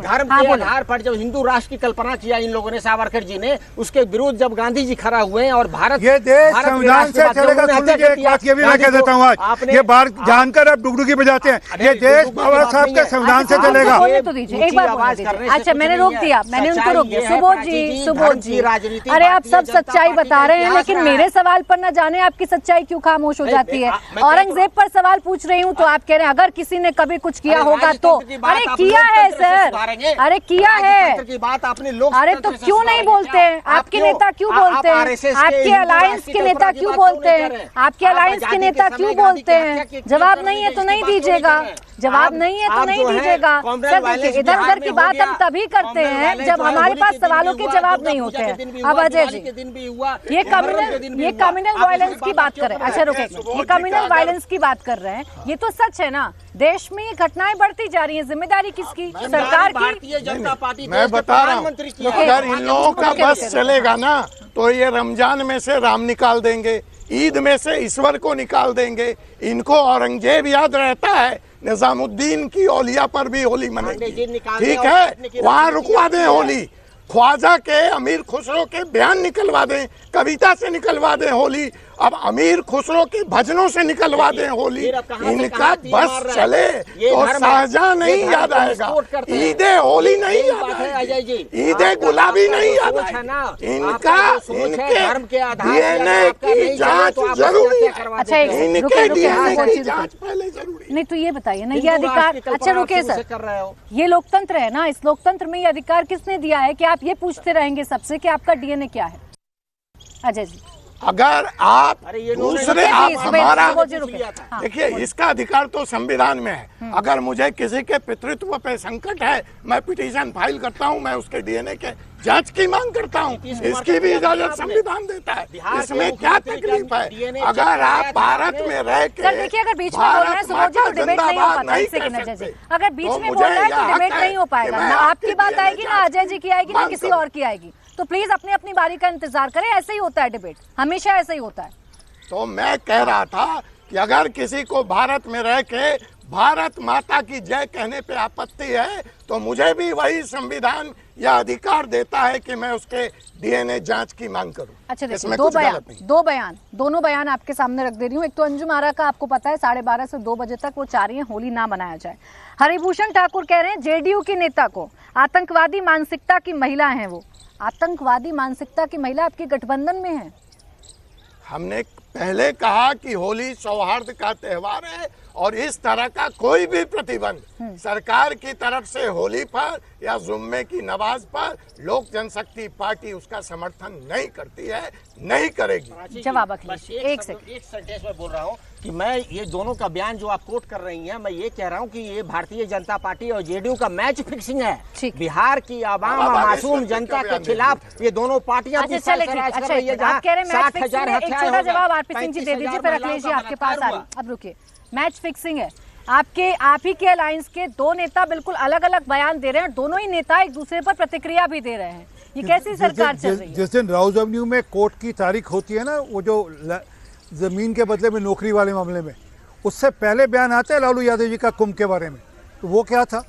धर्म के आधार पर जब हिंदू राष्ट्र की कल्पना किया इन लोगों ने, सावरकर जी ने, उसके विरुद्ध जब गांधी जी खड़ा हुए और भारत ये देश संविधान से चलेगा। सुन लीजिए एक बात ये भी मैं कह देता हूँ, आज ये बार जानकर आप डुगडुगी बजाते हैं, ये देश बाबा साहब के संविधान से चलेगा। तो दीजिए एक बार आवाज करने। अच्छा मैंने रोक दिया, मैंने उनको रोक दिया। सुबोध जी, अरे आप सब सच्चाई बता रहे हैं लेकिन मेरे सवाल पर न जाने आपकी सच्चाई क्यों खामोश हो जाती है। औरंगजेब पर सवाल पूछ रही हूँ तो आप कह रहे हैं अगर किसी ने कभी कुछ किया होगा तो। अरे किया है सर, अरे किया है की बात आपने लोग, अरे तो क्यों नहीं बोलते हैं? आपके नेता क्यों बोलते हैं? आपके अलायंस के नेता क्यों बोलते हैं? आपके अलायंस के नेता क्यों बोलते हैं? जवाब नहीं है तो नहीं दीजिएगा, जवाब नहीं है तो नहीं दीजिएगा। सर देखिए इधर उधर की बात हम तभी करते हैं जब हमारे पास सवालों के जवाब नहीं होते हैं। अब अजय जी ये कम्युनल वायलेंस की बात कर रहे हैं। अच्छा रुके, ये कम्युनल वायलेंस की बात कर रहे हैं, ये तो सच है ना? देश में ये घटनाएं बढ़ती जा रही हैं, जिम्मेदारी किसकी? सरकार की। भारतीय जनता पार्टी मैं बता रहा हूँ अगर इन लोगों का बस चलेगा ना तो ये रमजान में से राम निकाल देंगे, ईद में से ईश्वर को निकाल देंगे। इनको औरंगजेब याद रहता है, निजामुद्दीन की औलिया पर भी होली मनाएंगे, ठीक है? वहाँ रुकवा दें होली, ख्वाजा के अमीर खुसरो के बयान निकलवा दें, कविता से निकलवा दें होली, अब अमीर खुसरो के भजनों से निकलवा दें होली। इनका बस चले तो शाहजहां नहीं याद आएगा, ईदे होली नहीं याद आएगी, ईदे गुलाबी नहीं याद आएगी। इनका इनके डीएनए की जांच जरूरी है। अच्छा इनके डीएनए की जांच पहले जरूरी। नहीं तो ये बताइए ना, ये अधिकार, अच्छा रुके सर, ये लोकतंत्र है ना, इस लोकतंत्र में ये अधिकार किसने दिया है कि आप ये पूछते रहेंगे सबसे कि आपका डीएनए क्या है? अजय जी अगर आप दूसरे आप हमारा हाँ, देखिए इसका अधिकार तो संविधान में है। अगर मुझे किसी के पितृत्व पे संकट है मैं पिटीशन फाइल करता हूँ, मैं उसके डीएनए के जांच की मांग करता हूँ, इसकी भी इजाजत संविधान देता है। इसमें क्या तकलीफ है? अगर आप भारत में रह के देखिए अगर बीच में बोल रहे हैं सुबोध जी तो डिबेट नहीं हो पाता। एक सेकंड अजय जी, अगर बीच में बोल रहे हैं तो डिबेट नहीं हो पाएगा, ना आपकी बात आएगी ना अजय जी की आएगी ना किसी और की आएगी। तो प्लीज अपनी अपनी बारी का इंतजार करें, ऐसे ही होता है डिबेट, हमेशा ऐसे ही होता है। तो मैं कह रहा था कि अगर किसी को भारत में रह के भारत माता की जय कहने पे आपत्ति है तो मुझे भी वही संविधान या अधिकार देता है कि मैं उसके डीएनए जांच की मांग करूं। अच्छा देखिए दोनों बयान आपके सामने रख दे रही हूँ। एक तो अंजुम आरा का आपको पता है 12:30 से 2 बजे तक वो चाह रही है होली ना मनाया जाए। हरिभूषण ठाकुर कह रहे हैं जेडीयू की नेता को आतंकवादी मानसिकता की महिला है, वो आतंकवादी मानसिकता की महिला आपके गठबंधन में है। हमने पहले कहा कि होली सौहार्द का त्योहार है और इस तरह का कोई भी प्रतिबंध सरकार की तरफ से होली पर या जुम्मे की नमाज पर लोक जनशक्ति पार्टी उसका समर्थन नहीं करती है, नहीं करेगी। जवाब एक सेकंड में बोल रहा हूँ कि मैं ये दोनों का बयान जो आप कोट कर रही हैं, मैं ये कह रहा हूँ कि ये भारतीय जनता पार्टी और जेडीयू का मैच फिक्सिंग है। बिहार की आवाम मासूम जनता के खिलाफ ये दोनों पार्टियां जवाब आरपी सिंह जी दे दीजिए, फिर अखिलेश जी आपके पास आ रही। अब रुकिए, मैच फिक्सिंग है, आप ही के अलायंस के दो नेता बिल्कुल अलग अलग बयान दे रहे हैं, दोनों ही नेता एक दूसरे पर प्रतिक्रिया भी दे रहे हैं। ये कैसी सरकार चल रही है? जिस दिन राउज एवेन्यू में कोर्ट की तारीख होती है ना, वो जो जमीन के बदले में नौकरी वाले मामले में, उससे पहले बयान आता है लालू यादव जी का कुंभ के बारे में, तो वो क्या था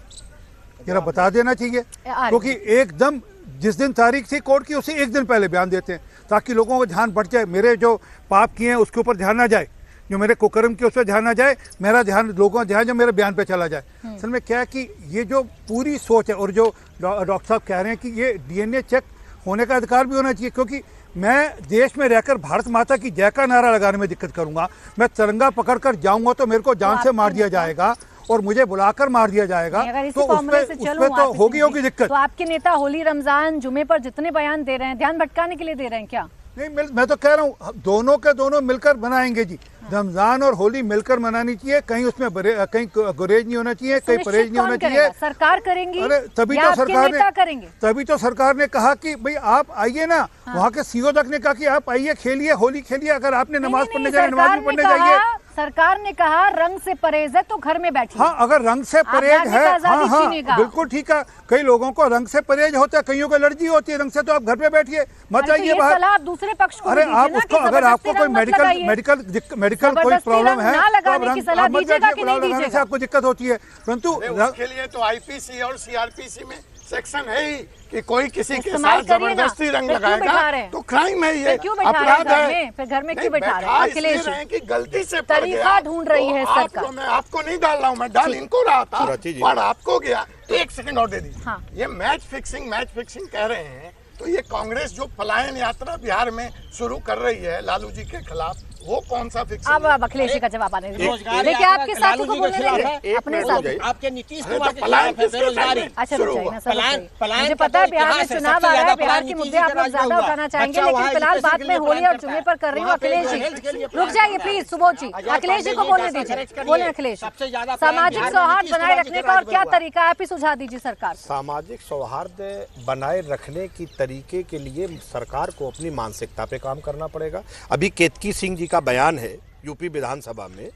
जरा बता देना चाहिए, क्योंकि एकदम जिस दिन तारीख थी कोर्ट की उससे एक दिन पहले बयान देते हैं ताकि लोगों को ध्यान बढ़ जाए, मेरे जो पाप किए हैं उसके ऊपर ध्यान ना जाए। जो मेरे कुकर्म की उस पर ध्यान ना जाए, मेरा ध्यान लोगों का ध्यान जो मेरे बयान पे चला जाए। असल में क्या है कि ये जो पूरी सोच है, और जो डॉक्टर साहब कह रहे हैं कि ये DNA चेक होने का अधिकार भी होना चाहिए, क्योंकि मैं देश में रहकर भारत माता की जय का नारा लगाने में दिक्कत करूंगा, मैं तिरंगा पकड़ कर जाऊंगा तो मेरे को जान से मार दिया जाएगा और मुझे बुलाकर मार दिया जाएगा, तो उसमें तो होगी दिक्कत। तो आपके नेता होली, रमजान, जुमे पर जितने बयान दे रहे हैं, ध्यान भटकाने के लिए दे रहे हैं क्या? नहीं, मैं तो कह रहा हूँ दोनों के दोनों मिलकर मनाएंगे जी। रमजान और होली मिलकर मनानी चाहिए, कहीं उसमें कहीं गुरेज नहीं होना चाहिए, कहीं परहेज नहीं होना चाहिए। सरकार करेंगी? अरे तभी तो सरकार ने कहा कि भाई आप आइए ना, वहाँ के सीओ तक ने कहा कि आप आइए, खेलिए, होली खेलिए, अगर आपने नमाज पढ़ने जाए नमाज भी पढ़ने जाइए। सरकार ने कहा रंग से परहेज है तो घर में बैठिए। हाँ, अगर रंग से परहेज है, हाँ, बिल्कुल ठीक है। कई लोगों को रंग से परहेज होता है, कईयों को एलर्जी होती है रंग से, तो आप घर पे बैठिए, मत जाइए बाहर। आप दूसरे पक्ष को अरे आप उसको, अगर आपको कोई मेडिकल कोई प्रॉब्लम है तो आप रंग से आपको दिक्कत होती है, परंतु उसके लिए तो IPC और CRPC में सेक्शन है ही कि कोई किसी के साथ जबरदस्ती रंग लगाएगा तो क्राइम है, ये अपराध है। फिर घर में क्यों बैठा रहे हैं? अखिलेश कि गलती से तरीका ढूंढ रही है सरकार। मैं आपको नहीं डाल रहा हूँ, मैं डाल इनको रहा था, पर आपको गया। एक सेकंड और दे दीजिए। ये मैच फिक्सिंग कह रहे हैं, तो ये कांग्रेस जो पलायन यात्रा बिहार में शुरू कर रही है लालू जी के खिलाफ, वो कौन सा फिक्सिंग? अब अखिलेश जी का जवाब आने दीजिए। देखिए आपके साथ को बोलने देंगे अपने साथ। आपके नीतीश कुमार के खिलाफ है बेरोजगारी। अच्छा, मुझे पता है बिहार में चुनाव आ रहा है, बिहार के मुद्दे आप लोग ज्यादा उठाना चाहेंगे, लेकिन फिलहाल बात में होली और जुमे पर कर रही हूँ। अखिलेश जी रुक जाइए प्लीज, सुबोध जी, अखिलेश जी को बोलने दीजिए। बोले अखिलेश, सामाजिक सौहार्द बनाए रखने का और क्या तरीका है, आप ही सुझाव दीजिए सरकार। सामाजिक सौहार्द बनाए रखने की तरीके के लिए सरकार को अपनी मानसिकता पे काम करना पड़ेगा। अभी केतकी सिंह जी का बयान है यूपी विधानसभा में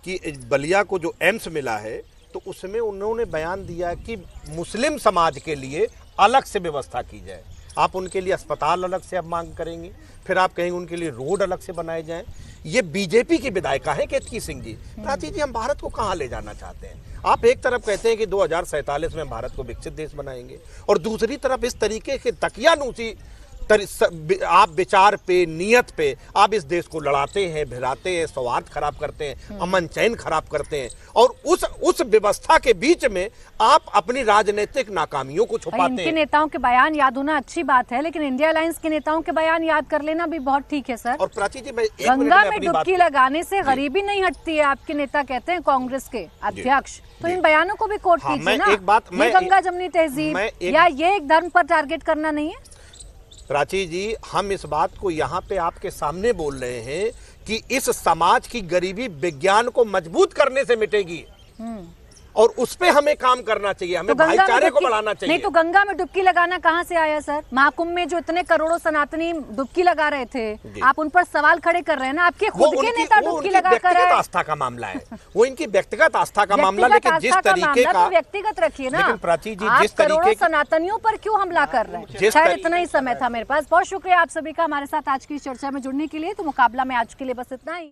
कि बलिया को जो एम्स मिला है, तो उसमें उन्होंने बयान दिया कि मुस्लिम समाज के लिए अलग से व्यवस्था की जाए। आप उनके लिए अस्पताल अलग से अब मांग करेंगे, फिर आप कहेंगे उनके लिए रोड अलग से बनाए जाएं। ये बीजेपी की विधायिका है केतकी सिंह जी। प्राची जी, हम भारत को कहाँ ले जाना चाहते हैं? आप एक तरफ कहते हैं कि 2047 में भारत को विकसित देश बनाएंगे, और दूसरी तरफ इस तरीके के तकियानूसी आप विचार पे, नियत पे आप इस देश को लड़ाते हैं, भिड़ाते हैं, सौहार्द खराब करते हैं, अमन चैन खराब करते हैं, और उस व्यवस्था के बीच में आप अपनी राजनीतिक नाकामियों को छुपाते हैं। इनके नेताओं के बयान याद होना अच्छी बात है, लेकिन इंडिया अलायंस के नेताओं के बयान याद कर लेना भी बहुत ठीक है सर। और प्राची जी, मैं गंगा में डुबकी लगाने से गरीबी नहीं हटती है, आपके नेता कहते हैं, कांग्रेस के अध्यक्ष। तो इन बयानों को भी कोट कीजिए ना। ये गंगा जमनी तहजीब या ये एक धर्म पर टारगेट करना नहीं है? प्राची जी, हम इस बात को यहाँ पे आपके सामने बोल रहे हैं कि इस समाज की गरीबी विज्ञान को मजबूत करने से मिटेगी, और उस पे हमें काम करना चाहिए, हमें भाईचारे को बढ़ाना चाहिए। नहीं तो गंगा में डुबकी लगाना कहाँ से आया सर? महाकुंभ में जो इतने करोड़ों सनातनी डुबकी लगा रहे थे, आप उन पर सवाल खड़े कर रहे हैं ना। आपके खुद के नेता डुबकी लगा कर रहे हैं। आस्था का मामला है वो, इनकी व्यक्तिगत आस्था का मामला। लेकिन जिस तरीके का व्यक्तिगत रखिए ना। लेकिन प्राची जी, जिस तरीके सनातनियों पर क्यों हमला कर रहे हैं? शायद इतना ही समय था मेरे पास। बहुत शुक्रिया आप सभी का हमारे साथ आज की चर्चा में जुड़ने के लिए। तो मुकाबला में आज के लिए बस इतना ही।